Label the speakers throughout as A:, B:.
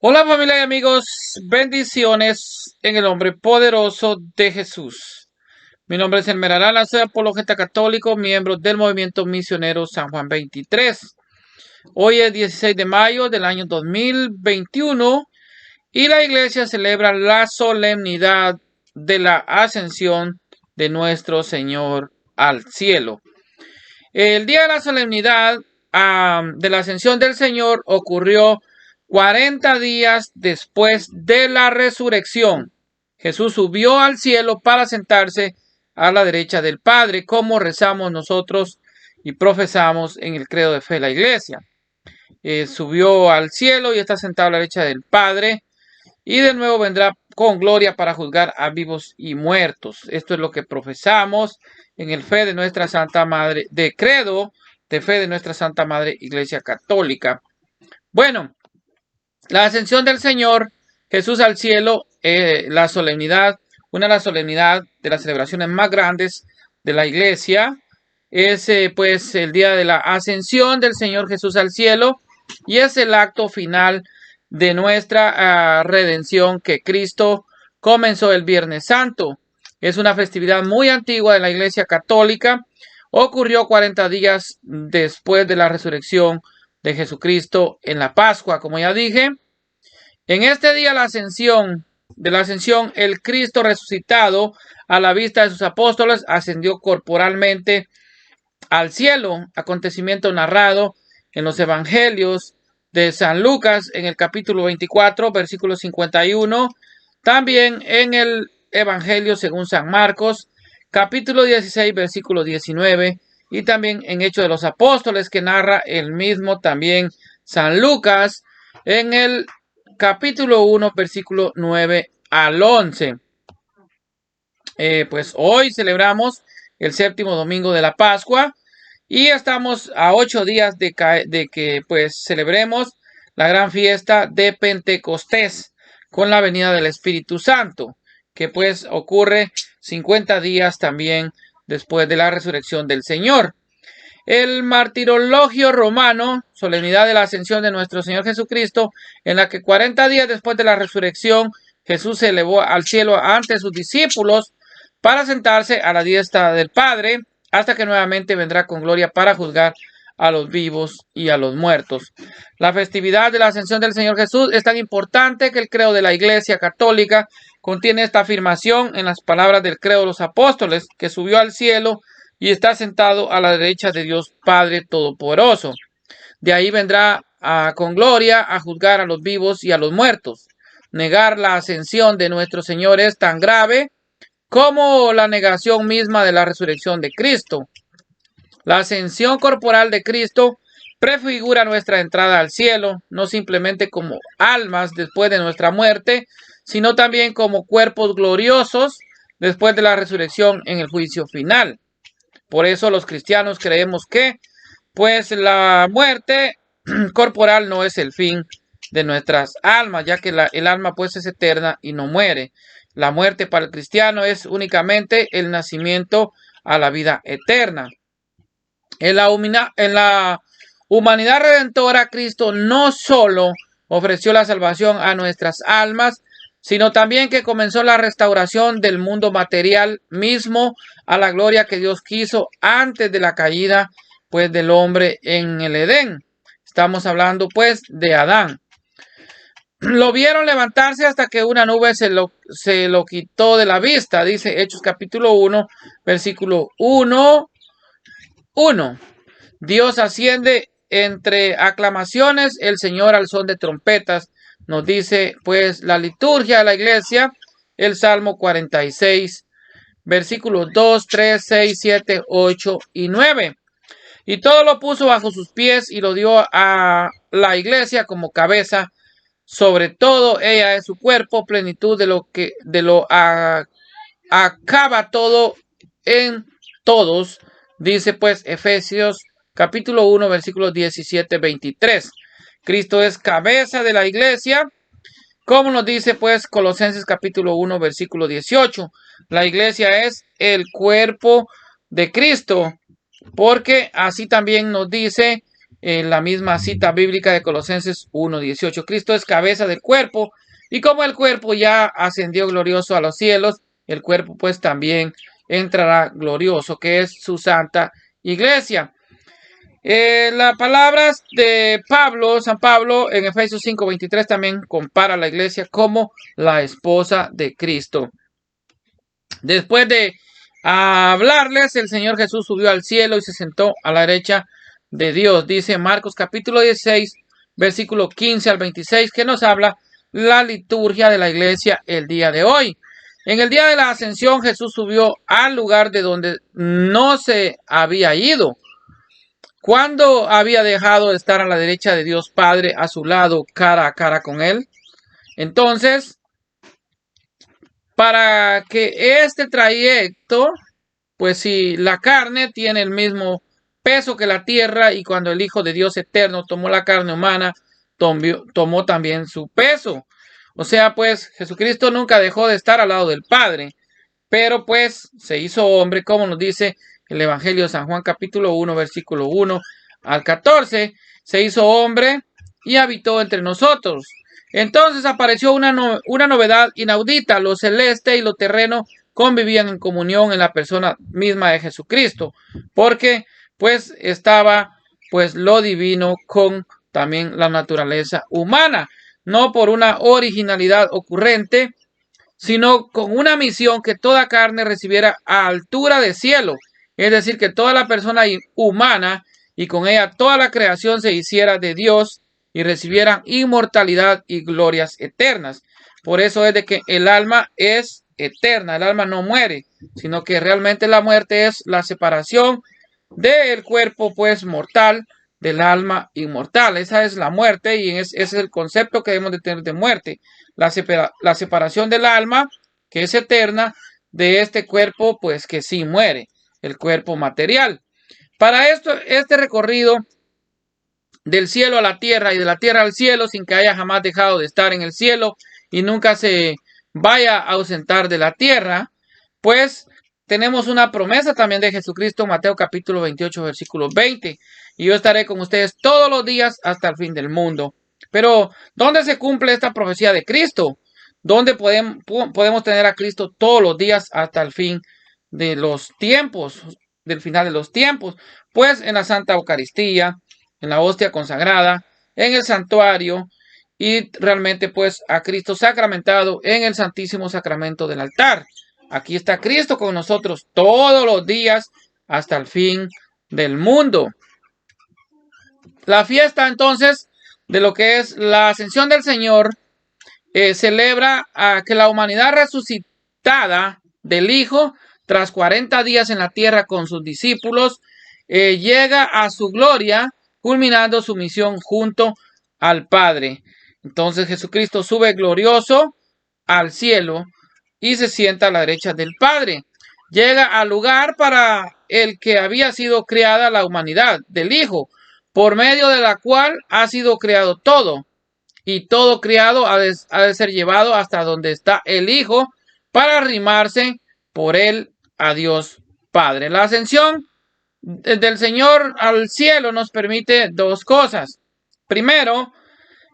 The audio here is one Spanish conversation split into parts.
A: Hola familia y amigos, bendiciones en el nombre poderoso de Jesús. Mi nombre es Elmer Arana, soy apologeta católico, miembro del movimiento misionero San Juan 23. Hoy es 16 de mayo del año 2021 y la iglesia celebra la solemnidad de la ascensión de nuestro Señor al cielo. El día de la solemnidad de la ascensión del Señor ocurrió 40 días después de la resurrección. Jesús subió al cielo para sentarse a la derecha del Padre, como rezamos nosotros y profesamos en el credo de fe de la iglesia. Subió al cielo y está sentado a la derecha del Padre, y de nuevo vendrá con gloria para juzgar a vivos y muertos. Esto es lo que profesamos en el fe de nuestra Santa Madre, de credo de fe de nuestra Santa Madre Iglesia Católica. Bueno, la ascensión del Señor Jesús al cielo, la solemnidad, una de las solemnidades de las celebraciones más grandes de la Iglesia, es pues el día de la ascensión del Señor Jesús al cielo, y es el acto final de nuestra redención que Cristo comenzó el Viernes Santo. Es una festividad muy antigua de la Iglesia Católica. Ocurrió 40 días después de la resurrección de Jesucristo en la Pascua, como ya dije. En este día de la ascensión, el Cristo resucitado a la vista de sus apóstoles ascendió corporalmente al cielo, acontecimiento narrado en los evangelios de San Lucas en el capítulo 24, versículo 51, también en el evangelio según San Marcos, capítulo 16, versículo 19, y también en Hechos de los Apóstoles, que narra el mismo también San Lucas en el capítulo 1, versículo 9 al 11. Pues hoy celebramos el séptimo domingo de la Pascua y estamos a 8 días de que pues celebremos la gran fiesta de Pentecostés con la venida del Espíritu Santo, que pues ocurre 50 días también después de la resurrección del Señor. El martirologio romano, solemnidad de la ascensión de nuestro Señor Jesucristo, en la que 40 días después de la resurrección Jesús se elevó al cielo ante sus discípulos para sentarse a la diestra del Padre, hasta que nuevamente vendrá con gloria para juzgar a los vivos y a los muertos. La festividad de la ascensión del Señor Jesús es tan importante que el credo de la Iglesia Católica contiene esta afirmación en las palabras del credo de los apóstoles, que subió al cielo y está sentado a la derecha de Dios Padre Todopoderoso. De ahí vendrá con gloria a juzgar a los vivos y a los muertos. Negar la ascensión de nuestro Señor es tan grave como la negación misma de la resurrección de Cristo. La ascensión corporal de Cristo prefigura nuestra entrada al cielo, no simplemente como almas después de nuestra muerte, sino también como cuerpos gloriosos después de la resurrección en el juicio final. Por eso los cristianos creemos que pues la muerte corporal no es el fin de nuestras almas, ya que el alma pues es eterna y no muere. La muerte para el cristiano es únicamente el nacimiento a la vida eterna. En la humanidad redentora, Cristo no solo ofreció la salvación a nuestras almas, sino también que comenzó la restauración del mundo material mismo a la gloria que Dios quiso antes de la caída pues del hombre en el Edén. Estamos hablando pues de Adán. Lo vieron levantarse hasta que una nube se lo quitó de la vista, dice Hechos capítulo 1, versículo 1. Dios asciende entre aclamaciones, el Señor al son de trompetas, nos dice pues la liturgia de la iglesia, el Salmo 46, versículos 2, 3, 6, 7, 8 y 9. Y todo lo puso bajo sus pies y lo dio a la iglesia como cabeza. Sobre todo ella es su cuerpo, plenitud de lo acaba todo en todos, dice pues Efesios capítulo 1, versículos 17-23. Cristo es cabeza de la iglesia, como nos dice pues Colosenses capítulo 1, versículo 18. La iglesia es el cuerpo de Cristo, porque así también nos dice en la misma cita bíblica de Colosenses 1:18. Cristo es cabeza del cuerpo, y como el cuerpo ya ascendió glorioso a los cielos, el cuerpo pues también entrará glorioso, que es su santa iglesia. Las palabras de San Pablo, en Efesios 5:23 también compara a la iglesia como la esposa de Cristo. Después de hablarles, el Señor Jesús subió al cielo y se sentó a la derecha de Dios. Dice Marcos capítulo 16, versículo 15 al 26, que nos habla la liturgia de la iglesia el día de hoy. En el día de la ascensión, Jesús subió al lugar de donde no se había ido. ¿Cuándo había dejado de estar a la derecha de Dios Padre, a su lado, cara a cara con Él? Entonces, para que este trayecto, pues si la carne tiene el mismo peso que la tierra, y cuando el Hijo de Dios eterno tomó la carne humana, tomó también su peso. O sea, pues Jesucristo nunca dejó de estar al lado del Padre, pero pues se hizo hombre, como nos dice el Evangelio de San Juan capítulo 1, versículo 1 al 14, se hizo hombre y habitó entre nosotros. Entonces apareció una novedad inaudita. Lo celeste y lo terreno convivían en comunión en la persona misma de Jesucristo, porque pues estaba pues lo divino con también la naturaleza humana, no por una originalidad ocurrente, sino con una misión que toda carne recibiera a altura de cielo, es decir, que toda la persona humana y con ella toda la creación se hiciera de Dios y recibieran inmortalidad y glorias eternas. Por eso es de que el alma es eterna, el alma no muere, sino que realmente la muerte es la separación del cuerpo pues mortal del alma inmortal. Esa es la muerte, y ese es el concepto que debemos de tener de muerte, la separación del alma, que es eterna, de este cuerpo pues que sí muere, el cuerpo material. Para esto, este recorrido del cielo a la tierra y de la tierra al cielo, sin que haya jamás dejado de estar en el cielo y nunca se vaya a ausentar de la tierra, pues tenemos una promesa también de Jesucristo, Mateo capítulo 28, versículo 20. Y yo estaré con ustedes todos los días hasta el fin del mundo. Pero, ¿dónde se cumple esta profecía de Cristo? ¿Dónde podemos tener a Cristo todos los días hasta el fin de los tiempos, del final de los tiempos? Pues en la Santa Eucaristía, en la hostia consagrada, en el santuario, y realmente pues a Cristo sacramentado en el Santísimo Sacramento del altar. Aquí está Cristo con nosotros todos los días hasta el fin del mundo. La fiesta entonces de lo que es la ascensión del Señor celebra a que la humanidad resucitada del Hijo, tras 40 días en la tierra con sus discípulos, llega a su gloria, culminando su misión junto al Padre. Entonces Jesucristo sube glorioso al cielo y se sienta a la derecha del Padre. Llega al lugar para el que había sido creada la humanidad, del Hijo, por medio de la cual ha sido creado todo. Y todo criado ha de ser llevado hasta donde está el Hijo para arrimarse por él a Dios Padre. La ascensión del Señor al cielo nos permite dos cosas. Primero,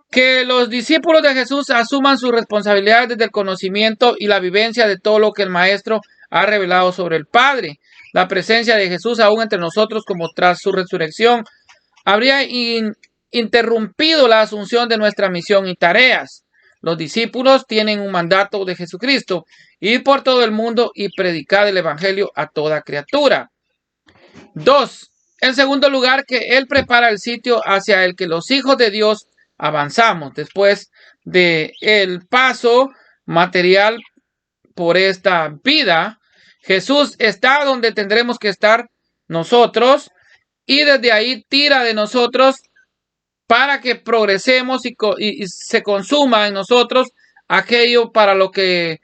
A: que los discípulos de Jesús asuman su responsabilidad desde el conocimiento y la vivencia de todo lo que el Maestro ha revelado sobre el Padre. La presencia de Jesús aún entre nosotros, como tras su resurrección, habría interrumpido la asunción de nuestra misión y tareas. Los discípulos tienen un mandato de Jesucristo: ir por todo el mundo y predicar el Evangelio a toda criatura. 2. En segundo lugar, que Él prepara el sitio hacia el que los hijos de Dios avanzamos después de el paso material por esta vida. Jesús está donde tendremos que estar nosotros, y desde ahí tira de nosotros para que progresemos y se consuma en nosotros aquello para lo que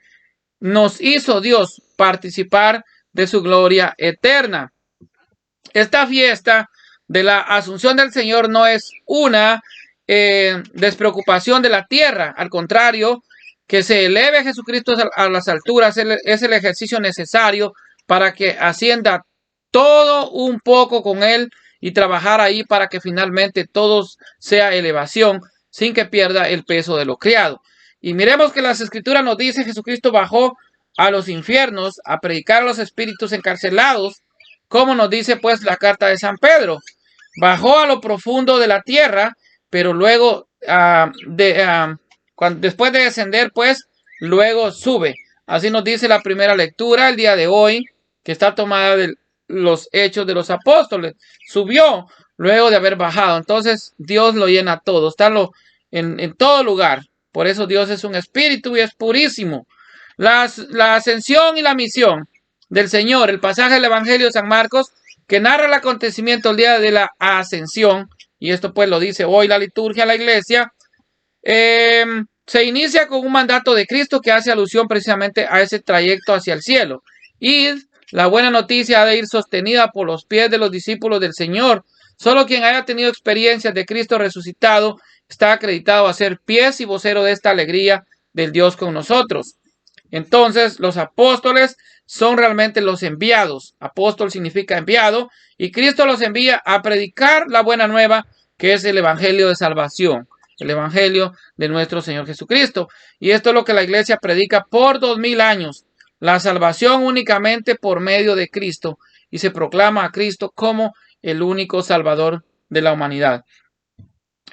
A: nos hizo Dios, participar de su gloria eterna. Esta fiesta de la Asunción del Señor no es una despreocupación de la tierra. Al contrario, que se eleve Jesucristo a las alturas es el ejercicio necesario para que ascienda todo un poco con Él y trabajar ahí para que finalmente todo sea elevación sin que pierda el peso de lo criado. Y miremos que las escrituras nos dicen Jesucristo bajó a los infiernos a predicar a los espíritus encarcelados, como nos dice pues la carta de San Pedro. Bajó a lo profundo de la tierra, pero luego, después de descender, pues, luego sube. Así nos dice la primera lectura el día de hoy, que está tomada de los Hechos de los Apóstoles. Subió luego de haber bajado. Entonces, Dios lo llena todo. Está en todo lugar. Por eso Dios es un espíritu y es purísimo. La ascensión y la misión del Señor, el pasaje del Evangelio de San Marcos, que narra el acontecimiento el día de la ascensión, y esto pues lo dice hoy la liturgia de la iglesia, se inicia con un mandato de Cristo que hace alusión precisamente a ese trayecto hacia el cielo. Y la buena noticia ha de ir sostenida por los pies de los discípulos del Señor. Solo quien haya tenido experiencias de Cristo resucitado está acreditado a ser pies y vocero de esta alegría del Dios con nosotros. Entonces, los apóstoles son realmente los enviados. Apóstol significa enviado, y Cristo los envía a predicar la buena nueva, que es el evangelio de salvación, el evangelio de nuestro Señor Jesucristo. Y esto es lo que la iglesia predica por 2000 años, la salvación únicamente por medio de Cristo, y se proclama a Cristo como el único salvador de la humanidad.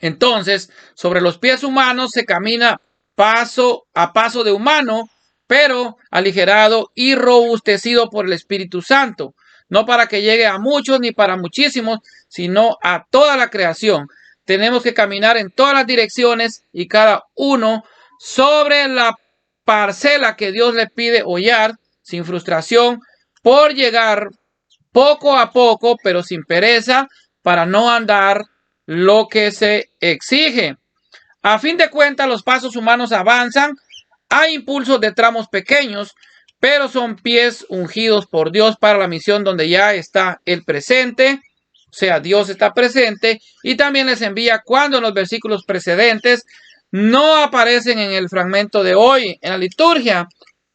A: Entonces, sobre los pies humanos se camina paso a paso de humano, pero aligerado y robustecido por el Espíritu Santo, no para que llegue a muchos ni para muchísimos, sino a toda la creación. Tenemos que caminar en todas las direcciones y cada uno sobre la parcela que Dios le pide hollar, sin frustración, por llegar poco a poco, pero sin pereza, para no andar lo que se exige. A fin de cuentas, los pasos humanos avanzan. Hay impulsos de tramos pequeños, pero son pies ungidos por Dios para la misión donde ya está el presente, o sea, Dios está presente, y también les envía cuando en los versículos precedentes no aparecen en el fragmento de hoy en la liturgia,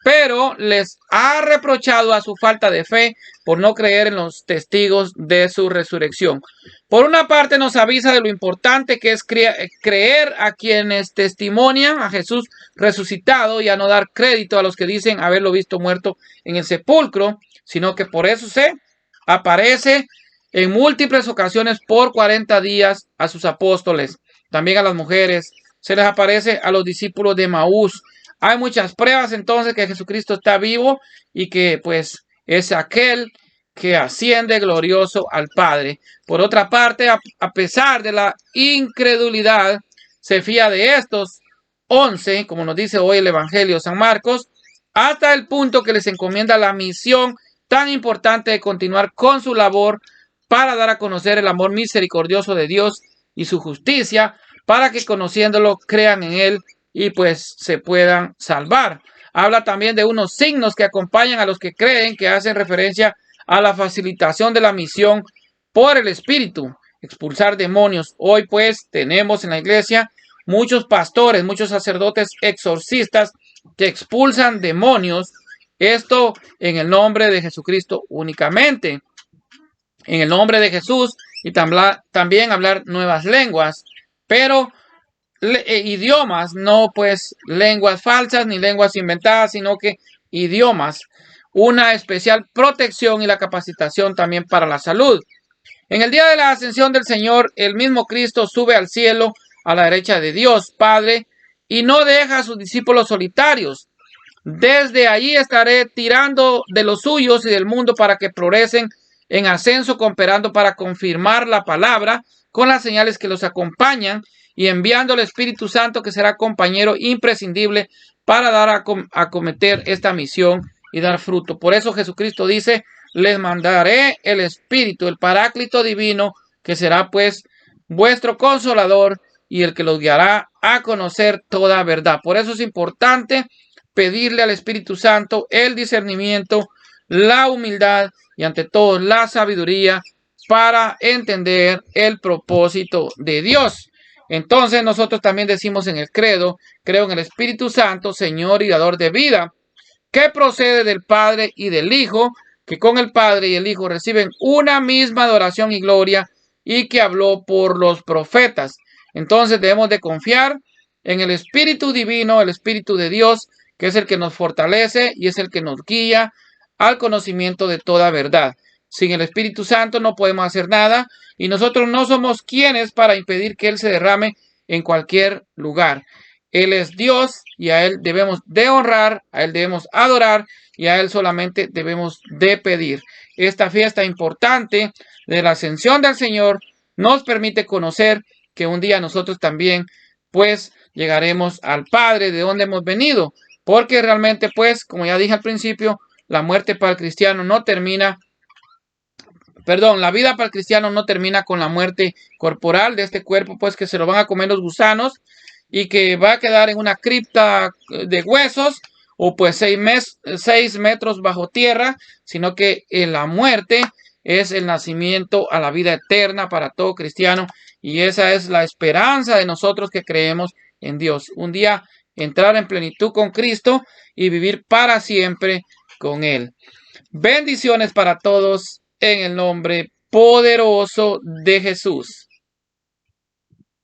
A: pero les ha reprochado a su falta de fe por no creer en los testigos de su resurrección. Por una parte nos avisa de lo importante que es creer a quienes testimonian a Jesús resucitado y a no dar crédito a los que dicen haberlo visto muerto en el sepulcro, sino que por eso se aparece en múltiples ocasiones por 40 días a sus apóstoles, también a las mujeres, se les aparece a los discípulos de Maús. Hay muchas pruebas entonces que Jesucristo está vivo y que pues es aquel que asciende glorioso al Padre. Por otra parte, a pesar de la incredulidad, se fía de estos 11, como nos dice hoy el Evangelio de San Marcos, hasta el punto que les encomienda la misión tan importante de continuar con su labor para dar a conocer el amor misericordioso de Dios y su justicia, para que conociéndolo crean en él y pues se puedan salvar. Habla también de unos signos que acompañan a los que creen, que hacen referencia a la facilitación de la misión por el Espíritu, expulsar demonios. Hoy pues tenemos en la iglesia muchos pastores, muchos sacerdotes exorcistas que expulsan demonios, esto en el nombre de Jesucristo únicamente, en el nombre de Jesús, y también hablar nuevas lenguas, pero idiomas, no pues lenguas falsas ni lenguas inventadas, sino que idiomas, una especial protección y la capacitación también para la salud. En el día de la ascensión del Señor, el mismo Cristo sube al cielo a la derecha de Dios Padre y no deja a sus discípulos solitarios. Desde allí estaré tirando de los suyos y del mundo para que progresen en ascenso, cooperando para confirmar la palabra con las señales que los acompañan y enviando al Espíritu Santo, que será compañero imprescindible para dar a acometer esta misión y dar fruto. Por eso Jesucristo dice: les mandaré el Espíritu, el Paráclito divino, que será pues vuestro consolador y el que los guiará a conocer toda verdad. Por eso es importante pedirle al Espíritu Santo el discernimiento, la humildad y ante todo la sabiduría para entender el propósito de Dios. Entonces nosotros también decimos en el credo: creo en el Espíritu Santo, Señor y dador de vida, que procede del Padre y del Hijo, que con el Padre y el Hijo reciben una misma adoración y gloria, y que habló por los profetas. Entonces debemos de confiar en el Espíritu Divino, el Espíritu de Dios, que es el que nos fortalece y es el que nos guía al conocimiento de toda verdad. Sin el Espíritu Santo no podemos hacer nada y nosotros no somos quienes para impedir que Él se derrame en cualquier lugar. Él es Dios y a Él debemos de honrar, a Él debemos adorar y a Él solamente debemos de pedir. Esta fiesta importante de la ascensión del Señor nos permite conocer que un día nosotros también pues llegaremos al Padre de donde hemos venido, porque realmente pues como ya dije al principio, la muerte para el cristiano no termina, la vida para el cristiano no termina con la muerte corporal de este cuerpo, pues que se lo van a comer los gusanos y que va a quedar en una cripta de huesos o pues 6 metros bajo tierra, sino que la muerte es el nacimiento a la vida eterna para todo cristiano y esa es la esperanza de nosotros que creemos en Dios. Un día entrar en plenitud con Cristo y vivir para siempre con Él. Bendiciones para todos en el nombre poderoso de Jesús.